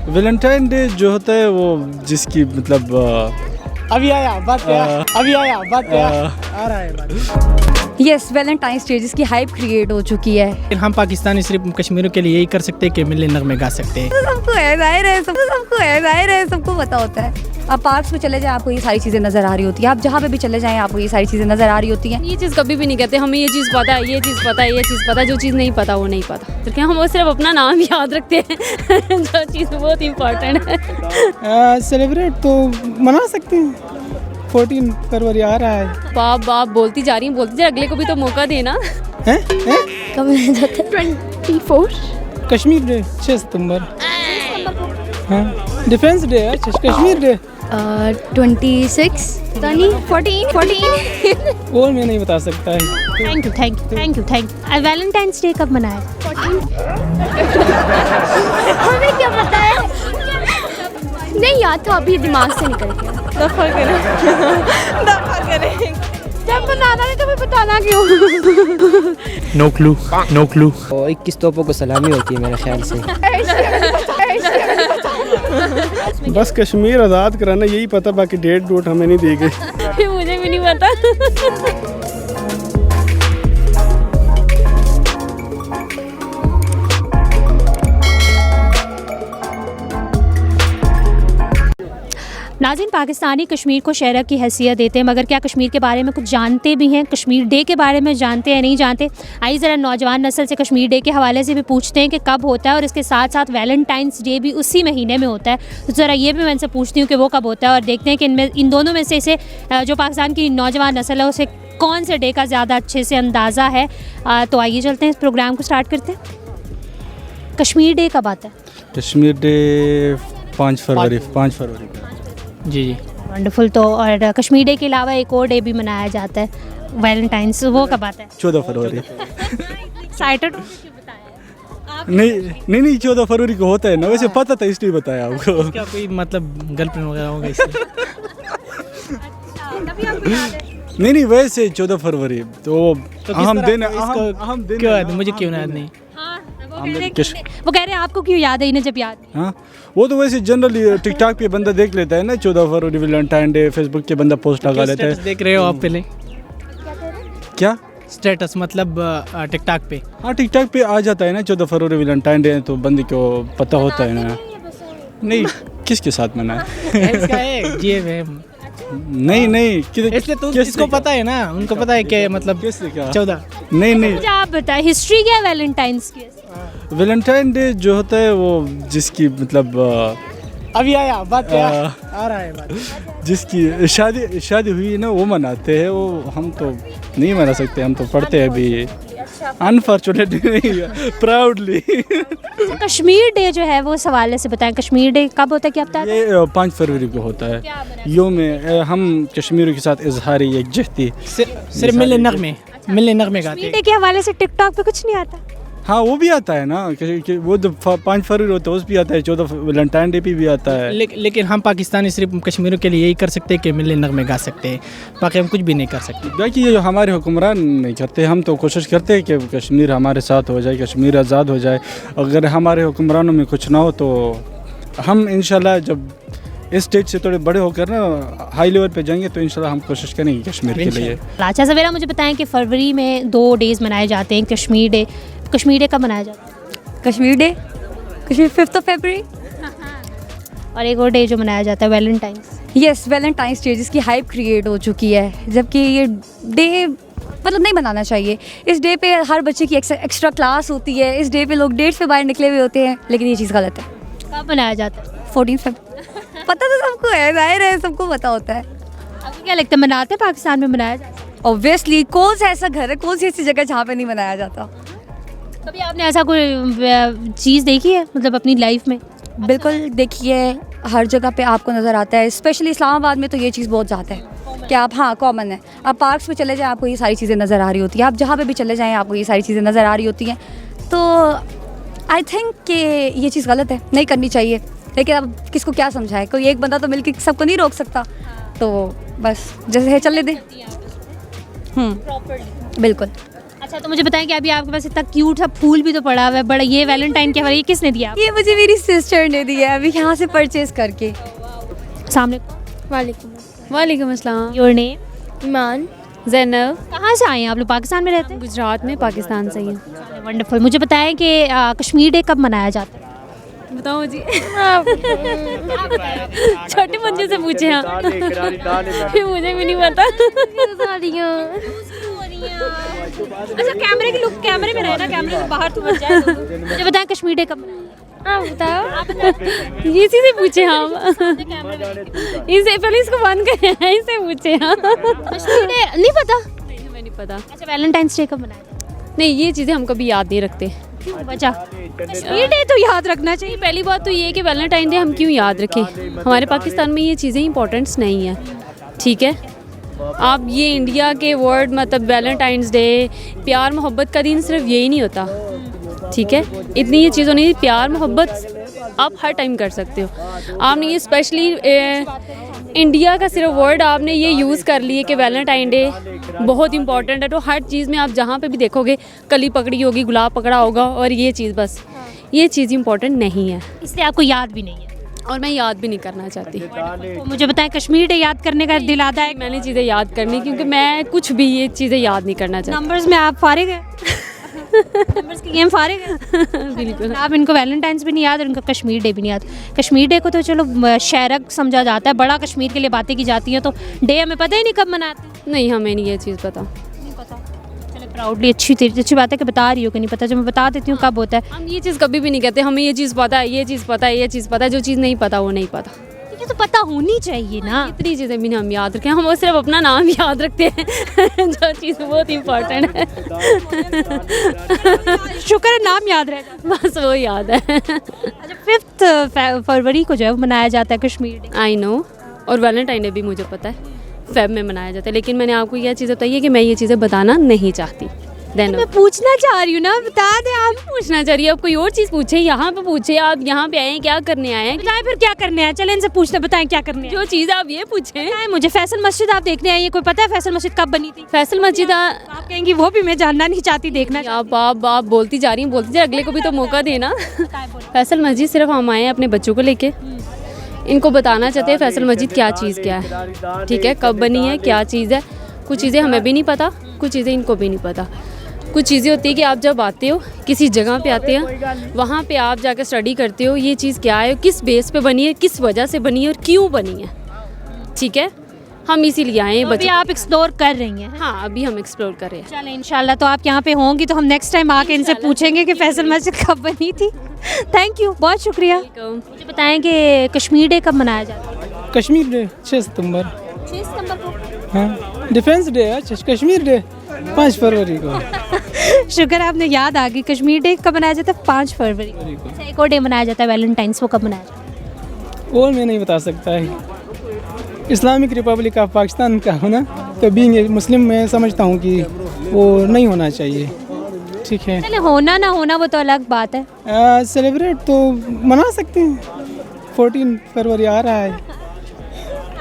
Valentine day जो होता है वो जिसकी मतलब अभी आया बात क्या आ रहा है बात। यस, वैलेंटाइंस डे जिसकी हाइप क्रिएट हो चुकी है। हम पाकिस्तानी सिर्फ कश्मीरियों के लिए यही कर सकते हैं कि मिलने नगमे गा सकते हैं। सबको है, जाहिर है, सबको पता होता है। आप पार्क्स में चले जाएं, आपको ये सारी चीज़ें नज़र आ रही होती है। आप जहाँ पे भी चले जाएं, आपको ये सारी चीज़ें नज़र आ रही होती हैं। ये चीज़ कभी भी नहीं कहते हमें ये चीज़ पता है, ये चीज़ पता है, ये चीज़ पता है। जो चीज़ नहीं पता वो नहीं पता, तो क्या हम वो सिर्फ अपना नाम याद रखते हैं जो चीज़ बहुत इंपॉर्टेंट है। सेलिब्रेट तो मना सकते हैं, 14 फरवरी आ रहा है। बाप बोलती जा रही, अगले को भी तो मौका देना। हैं कब मनाया जाता है? 24 कश्मीर डे 6 सितंबर। हाँ, डिफेंस डे है, कश्मीर डे। 26 14 और मैं नहीं बता सकता है। Thank you. वैलेंटाइंस डे कब मनाया? हमें क्या पता है? नहीं याद तो अभी दिमाग से निकल गया। दफा करें जब बनाना नहीं तो फिर बताना क्यों? No clue. 21 तोपों को सलामी होती है मेरे ख्याल से। बस कश्मीर आज़ाद कराना यही पता, बाकी डेट डूट हमें नहीं दी गई। मुझे भी नहीं पता। नाज़रीन, पाकिस्तानी कश्मीर को शहर की हैसियत देते हैं, मगर क्या कश्मीर के बारे में कुछ जानते भी हैं? कश्मीर डे के बारे में जानते हैं, नहीं जानते? आइए ज़रा नौजवान नस्ल से कश्मीर डे के हवाले से भी पूछते हैं कि कब होता है, और इसके साथ साथ वैलेंटाइंस डे भी उसी महीने में होता है। तो ज़रा ये भी मैं इनसे पूछती हूँ कि वो कब होता है, और देखते हैं कि इन दोनों में से इसे जो पाकिस्तान की नौजवान नस्ल है उसे कौन से डे का ज़्यादा अच्छे से अंदाज़ा है। तो आइए चलते हैं, इस प्रोग्राम को स्टार्ट करते हैं। कश्मीर डे कब आता है? कश्मीर डे 5 फरवरी। जी। वंडरफुल। तो और कश्मीर डे के अलावा एक और डे भी मनाया जाता है, वैलेंटाइंस, वो कब आता है? 14 फरवरी। एक्साइटेड नहीं 14 फरवरी को होता है ना, वैसे पता था इसलिए बताया आपको। क्या कोई मतलब गर्लफ्रेंड वगैरह होगा इसलिए? नहीं वैसे 14 फरवरी तो अहम दिन है। क्यों याद? मुझे क्यों याद नहीं? वो कह रहे हैं आपको क्यों याद है, इन्हें जब याद नहीं? हाँ, वो तो वैसे जनरली टिकटॉक पे बंदा देख लेता है ना, 14 फरवरी वैलेंटाइन डे, फेसबुक पे बंदा पोस्ट लगा लेता है। देख रहे हो आप पहले? क्या स्टेटस मतलब टिकटॉक पे? हाँ, टिकटॉक पे आ जाता है ना 14 फरवरी वैलेंटाइन डे, तो बंदे को पता होता है ना। नहीं, किसके साथ मना है? इसका है जेब है। नहीं इसलिए तो किसको पता है ना, उनको पता है कि मतलब 14। नहीं मुझे आप बताएं, हिस्ट्री क्या है वैलेंटाइंस की? वैलेंटाइन डे जो होता है वो जिसकी मतलब अभी आया बात क्या आ रहा है बात। जिसकी शादी हुई ना वो मनाते हैं, वो हम तो नहीं मना सकते, हम तो पढ़ते हैं अभी, अनफॉर्चुनेटली प्राउडली। कश्मीर डे जो है वो इस हवाले से बताएं, कश्मीर डे कब होता है, क्या पता है? ये 5 फरवरी को होता है। यो में हम कश्मीरियों के साथ इजहार यकजहती सिर्फ मिलने नगमे गाते कश्मीर डे के हवाले से टिकटॉक पे कुछ नहीं आता? हाँ, वो भी आता है ना, वो तो 5 फरवरी होता है, उस भी आता है, 14 वैलेंटाइन डे भी आता है। लेकिन हम पाकिस्तानी सिर्फ कश्मीरियों के लिए यही कर सकते हैं कि मिलने नगमे गा सकते हैं, बाकी हम कुछ भी नहीं कर सकते। बाकी ये जो हमारे हुक्मरान नहीं करते, हम तो कोशिश करते हैं कि कश्मीर हमारे साथ हो जाए, कश्मीर आज़ाद हो जाए। अगर हमारे हुक्मरानों में कुछ ना हो तो हम इंशाल्लाह जब इस स्टेज से थोड़े बड़े होकर ना हाई लेवल पे जाएंगे तो इंशाल्लाह हम कोशिश करेंगे कश्मीर के लिए। अच्छा सवेरा, मुझे बताएं कि फरवरी में 2 डेज़ मनाए जाते हैं, कश्मीर डे कब मनाया जाता है? Kashmir 5th of February. और एक और डे जो मनाया जाता है वैलेंटाइंस। यस, वैलेंटाइंस डे जिसकी हाइप क्रिएट हो चुकी है, जबकि ये डे मतलब नहीं मनाना चाहिए। इस डे पे हर बच्चे की एक्स्ट्रा क्लास होती है, इस डे पे लोग डेट्स पे बाहर निकले हुए होते हैं, लेकिन ये चीज़ गलत है। कब मनाया जाता है? 14 फरवरी। पता तो सबको है, जाहिर है, सबको पता होता है। आपको क्या लगता है मनाते हैं पाकिस्तान में मनाया जाता है? ऑब्वियसली, कौन सा ऐसा घर है, कौन सी ऐसी जगह जहाँ पे नहीं मनाया जाता? कभी आपने ऐसा कोई चीज़ देखी है मतलब अपनी लाइफ में? बिल्कुल देखिए, हर जगह पे आपको नज़र आता है, स्पेशली इस्लामाबाद में तो ये चीज़ बहुत ज़्यादा है कि आप, हाँ, कॉमन है। आप पार्क्स में चले जाएं, आपको ये सारी चीज़ें नज़र आ रही होती हैं। आप जहाँ पे भी चले जाएं, आपको ये सारी चीज़ें नज़र आ रही होती हैं। तो आई थिंक कि ये चीज़ गलत है, नहीं करनी चाहिए। लेकिन अब किसको क्या समझाए, कोई एक बंदा तो मिलकर सबको नहीं रोक सकता, तो बस जैसे है चलने दें। बिल्कुल। अच्छा, तो मुझे बताएं कि अभी आपके पास इतना क्यूट सा फूल भी तो पड़ा हुआ है, बड़ा, ये वैलेंटाइन के हवाले ये किसने दिया ये मुझे मेरी सिस्टर ने दिया है अभी यहाँ से परचेज करके। सामने? वालेकुम अस्सलाम। Your name? ईमान। ज़ैनब। कहाँ से आए हैं आप लोग? पाकिस्तान में रहते हैं? गुजरात में, पाकिस्तान से ही हैं। वंडरफुल। मुझे बताएं कि कश्मीर डे कब मनाया जाता है? बताओ जी। छोटे बच्चे से पूछे हैं। फिर मुझे भी नहीं पता। अच्छा, कैमरे के लुक, कैमरे में रहना, कैमरे से बाहर तो मत जाए। मुझे बताएं कश्मीर डे कब? आप बताओ। ये चीज़ें पूछे हम। इसे पहले इसको बंद करें, इसे पूछे हम। कश्मीर डे नहीं पता? नहीं, हमें नहीं पता। अच्छा, वैलेंटाइंस डे कब मनाया जाता है? नहीं, ये चीज़ें हम कभी याद नहीं रखते। क्यों वजह? कश्मीर डे तो याद रखना चाहिए। पहली बात तो ये है कि वैलेंटाइन डे हम क्यों याद रखें? हमारे पाकिस्तान में ये चीज़ें इंपॉर्टेंट्स नहीं है, ठीक है। आप ये इंडिया के वर्ड मतलब वैलेंटाइंस डे, प्यार मोहब्बत का दिन सिर्फ यही नहीं होता, ठीक है। इतनी ये चीज़ों नहीं, प्यार मोहब्बत आप हर टाइम कर सकते हो। आपने ये स्पेशली इंडिया का सिर्फ वर्ड आपने ये यूज़ कर लिए कि वैलेंटाइन डे बहुत इंपॉर्टेंट है, तो हर चीज़ में आप जहाँ पे भी देखोगे कली पकड़ी होगी, गुलाब पकड़ा होगा, और ये चीज़ बस, ये चीज़ इंपॉर्टेंट नहीं है, इसलिए आपको याद भी नहीं है। और मैं याद भी नहीं करना चाहती। तो मुझे बताएं कश्मीर डे याद करने का दिल आता है? मैंने चीज़ें याद करनी, क्योंकि मैं कुछ भी ये चीज़ें याद नहीं करना चाहती। नंबर्स में आप फारिग हैं? नंबर्स की गेम फारिग है? बिल्कुल। आप इनको वैलेंटाइंस भी नहीं याद और इनको कश्मीर डे भी नहीं याद। कश्मीर डे को तो चलो शहरक समझा जाता है, बड़ा कश्मीर के लिए बातें की जाती हैं, तो डे हमें पता ही नहीं कब मनाते हैं। नहीं, हमें नहीं ये चीज़ पता। नहीं पता। चलो, प्राउडली अच्छी बात है कि बता रही हो कि नहीं पता। जब मैं बता देती हूँ कब होता है। हम ये चीज़ कभी भी नहीं कहते हमें ये चीज़ पता है, ये चीज़ पता है, ये चीज़ पता है। जो चीज़ नहीं पता वो नहीं पता। ये तो पता होनी चाहिए ना। इतनी चीज़ें भी नहीं हम याद रखें, हम वो सिर्फ अपना नाम याद रखते हैं। जो चीज़ बहुत इम्पोर्टेंट है। शुक्र है नाम याद रह जाता बस वो याद है। है। अच्छा, 5 फरवरी को जो है वो मनाया जाता है कश्मीर डे। I know. और वैलेंटाइन डे भी मुझे पता है, फेब में मनाया जाता है, लेकिन मैंने आपको यह चीज़ बताई है कि मैं ये चीज़ें बताना नहीं चाहती। देन मैं पूछना चाह रही हूँ ना, बता दें आप। पूछना चाहिए, आप कोई और चीज़ पूछे, यहाँ पे पूछे, आप यहाँ पे आए हैं क्या करने आए हैं? बताएं फिर क्या करने हैं? चलें इनसे पूछते, बताएं क्या करने हैं। जो चीज़ आप ये पूछे। बताएं मुझे, फैसल मस्जिद आप देखने आई है, कोई पता है फैसल मस्जिद कब बनी थी? फैसल मस्जिद आप कहेंगी वो भी मैं जानना नहीं चाहती, देखना आप बोलती जा रही हैं, बोलती जा, अगले को भी तो मौका देना। फैसल मस्जिद सिर्फ हम आए हैं अपने बच्चों को लेके, इनको बताना चाहते हैं फैसल मस्जिद क्या चीज़ क्या है, ठीक है, कब बनी है, क्या चीज़ है। कुछ चीज़ें हमें भी नहीं पता, कुछ चीज़ें इनको भी नहीं पता। कुछ चीज़ें होती है कि आप जब आते हो किसी जगह पे आते हैं, वहाँ पे आप जाकर स्टडी करते हो ये चीज़ क्या है, किस बेस पे बनी है, किस वजह से बनी है और क्यों बनी है, ठीक है। हम इसीलिए आए हैं अभी बच्चे। आप एक्सप्लोर कर रही हैं। हाँ, अभी हम एक्सप्लोर कर रहे हैं। चलें इंशाल्लाह, तो आप यहाँ पे होंगी तो हम नेक्स्ट टाइम आके इनसे पूछेंगे कि फैसल मस्जिद कब बनी थी। थैंक यू, बहुत शुक्रिया। मुझे बताएं कि कश्मीर डे कब मनाया जाता है? कश्मीर डे 6 सितंबर। 6 सितंबर को। हाँ, डिफेंस डे है। कश्मीर डे 5 फरवरी को। शुक्र आपने याद आ गई। कश्मीर डे कब मनाया जाता है? 5 फरवरी को। अच्छा, एक और डे मनाया जाता है वैलेंटाइंस, वो कब मनाया जाता है? और मैं नहीं बता सकता है। इस्लामिक रिपब्लिक ऑफ पाकिस्तान का होना, तो बीइंग मुस्लिम मैं समझता हूँ कि वो नहीं होना चाहिए, ठीक है। चले, होना ना होना वो तो अलग बात है। सेलिब्रेट तो मना सकते हैं। 14 फरवरी आ रहा है।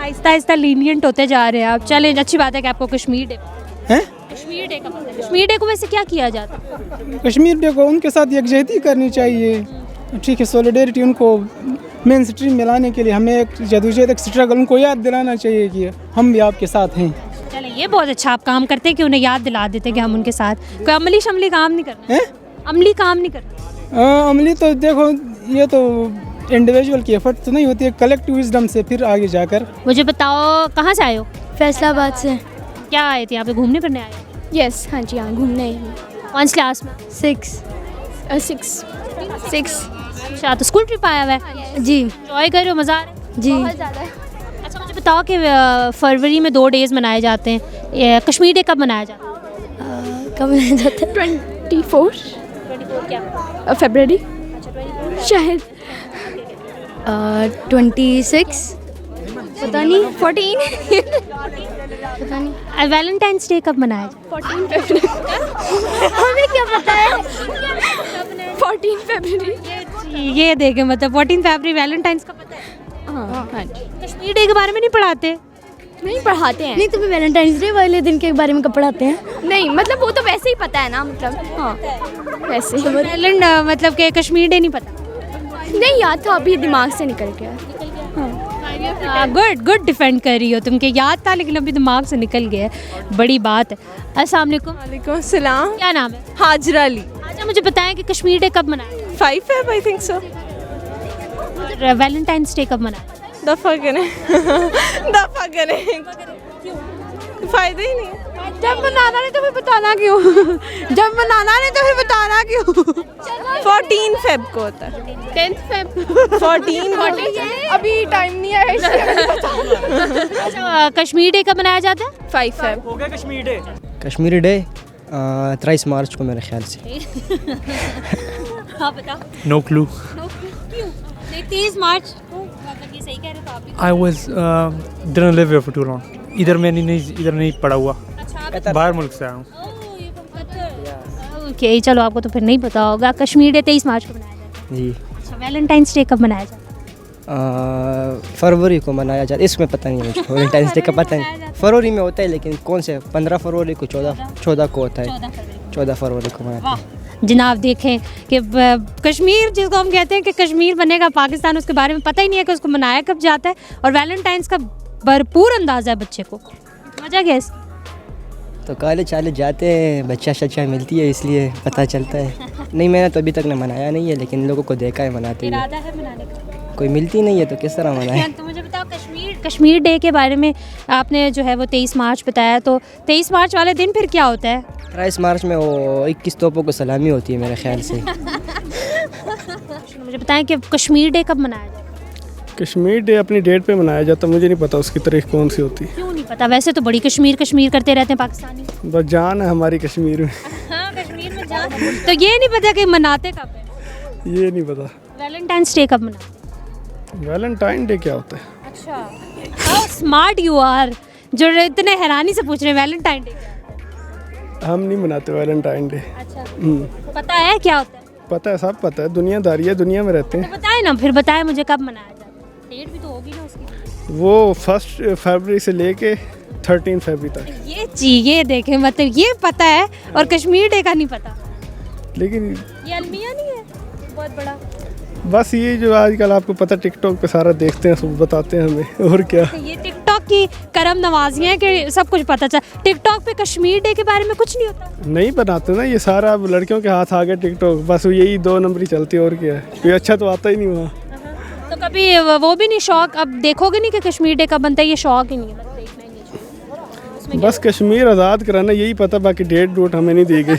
आहिस्ता आहिस्ता लीनियंट होते जा रहे हैं आप। चलें, अच्छी बात है कि आपको कश्मीर डे हैं? कश्मीर डे का पता है। कश्मीर डे को वैसे क्या किया जाता है? कश्मीर डे को उनके साथ यकजहती करनी चाहिए, ठीक है। सॉलिडेरिटी उनको मेन स्ट्रीम में लाने के लिए हमें एक जदोजहद, एक स्ट्रगल उनको याद दिलाना चाहिए कि हम भी आपके साथ हैं। चले, ये बहुत अच्छा आप काम करते हैं कि उन्हें याद दिला देते कि हम उनके साथ। कोई अमली शमली काम नहीं करना हैं? अमली काम नहीं करना। अमली तो देखो, ये तो इंडिविजुअल की एफर्ट तो नहीं होती है, कलेक्टिव विजडम से फिर आगे जाकर। मुझे बताओ कहाँ से आए हो? फैसलाबाद से। क्या आए थे यहाँ पे, घूमने फिरने आए हो? यस, हाँ जी, हाँ, घूमने। कौन सी क्लास में? 6। अच्छा, तो स्कूल ट्रिप आया हुआ है जी एंजॉय कर रहे हो, मज़ा आ रहा है? जी। अच्छा, मुझे बताओ कि फरवरी में 2 डेज़ मनाए जाते हैं, ये कश्मीर डे कब मनाया जाता है? कब मनाया जाता है? 24 क्या? फरवरी शायद। 26 पता नहीं, 14 पता नहीं। वैलेंटाइंस डे कब मनाया जाता है? 14 फरवरी। हमें क्या पता है? 14 फरवरी। ये देखें, मतलब 14 फरवरी वैलेंटाइंस का पता है। हाँ जी। कश्मीर डे के बारे में नहीं पढ़ाते? नहीं पढ़ाते हैं। नहीं, तुम्हें वैलेंटाइंस डे वाले दिन के बारे में कब पढ़ाते हैं? नहीं मतलब वो तो वैसे ही पता है ना, मतलब हाँ वैसे ही। वैलेंट मतलब कि कश्मीर डे नहीं पता? नहीं याद था, अभी दिमाग से निकल गया। गुड गुड डिफेंड कर रही हो तुम, के याद था लेकिन अभी दिमाग से निकल गया है, बड़ी बात है। अस्सलाम वालेकुम। वालेकुम सलाम। क्या नाम है? हाजरा अली। अच्छा मुझे बताएं कि कश्मीर डे कब मनाया? 5 Feb I think so. Valentine's day कब मनाया? दफ़ा करें दफ़ा करें, फ़ायदा ही नहीं। जब बनाना नहीं तो फिर बताना क्यों? जब बनाना नहीं तो फिर बताना क्यों? 14 Feb को होता है। 10th Feb 14 अभी टाइम नहीं है अच्छा कश्मीर डे कब मनाया जाता है? 5 Feb। हो गया कश्मीर डे। कश्मीरी डे 23 मार्च को मेरे ख्याल से। हाँ बताओ। No clue. क्यों? 23 मार्च को, मतलब ये सही कह रहे हो आप भी? I was didn't live here for too long. इधर नहीं पढ़ा हुआ। अच्छा बाहर मुल्क से आया हूँ। ओके चलो, आपको तो फिर नहीं पता होगा। कश्मीर डे 23 मार्च को मनाया जाता है। जी। अच्छा वैलेंटाइंस डे कब मनाया जाता है? फरवरी को मनाया जाता है, इसमें पता नहीं मुझे। वैलेंटाइंस डे का पता नहीं, फरवरी में होता है लेकिन कौन से 15 फरवरी को 14 को होता है। 14 फरवरी को मनाते हैं। जनाब देखें कि कश्मीर जिसको हम कहते हैं कि कश्मीर बनेगा पाकिस्तान, उसके बारे में पता ही नहीं है कि उसको मनाया कब जाता है, और वैलेंटाइंस का भरपूर अंदाज़ा है बच्चे को। मजा क्या है? तो कॉलेज चाले जाते हैं, बच्चा शच्चा मिलती है इसलिए पता चलता है। नहीं मैंने तो अभी तक मनाया नहीं है, लेकिन लोगों को देखा है मनाते हुए। इरादा है मनाने का? कोई मिलती नहीं है तो किस तरह मनाए। तो मुझे बताओ कश्मीर डे के बारे में आपने जो है वो 23 मार्च बताया, तो 23 मार्च वाले दिन फिर क्या होता है? 23 मार्च में वो 21 तोपों को सलामी होती है मेरे ख्याल से। मुझे बताएं कि कश्मीर डे कब मनाया जाता है? कश्मीर डे अपनी डेट पे मनाया जाता है, मुझे नहीं पता उसकी तारीख कौन सी होती है। क्यों नहीं पता? वैसे तो बड़ी कश्मीर करते रहते हैं पाकिस्तानी। बस जान है हमारी कश्मीर में। हाँ कश्मीर में जान। तो ये नहीं पता कि मनाते कब है? ये नहीं पता। वैलेंटाइंस डे कब मनाते? वैलेंटाइन डे क्या होता है? अच्छा हाउ स्मार्ट यू आर, जो इतने हैरानी से पूछ रहे हैं वैलेंटाइन डे। हम नहीं मनाते वैलेंटाइन डे। अच्छा पता है क्या होता है? पता है, सब पता है, दुनियादारी है, दुनिया में रहते तो हैं। बताए ना, फिर बताए मुझे कब मनाया जाता है? डेट भी तो होगी ना उसकी। वो 1 फरवरी से लेके 13 फरवरी तक। ये ये देखें, मतलब ये पता है और कश्मीर डे का नहीं पता। लेकिन ये अलमिया नहीं है बहुत बड़ा? बस ये जो आजकल आपको पता टिकटॉक पे सारा देखते हैं, सब बताते हैं हमें, और क्या। ये टिकटॉक की करम नवाजियाँ हैं कि सब कुछ पता चल। टिकटॉक पे कश्मीर डे के बारे में कुछ नहीं होता? नहीं बनाते ना, ये सारा अब लड़कियों के हाथ आ गया टिकटॉक, बस यही 2 नंबर ही चलती है, और क्या है, कोई अच्छा तो आता ही नहीं वहाँ। तो कभी वो भी नहीं शौक, अब देखोगे नहीं कि कश्मीर डे कब बनता है? ये शौक ही नहीं है, बस देखना ही नहीं। बस कश्मीर आज़ाद कराना यही पता, बाकी डेट डूट हमें नहीं दी गई।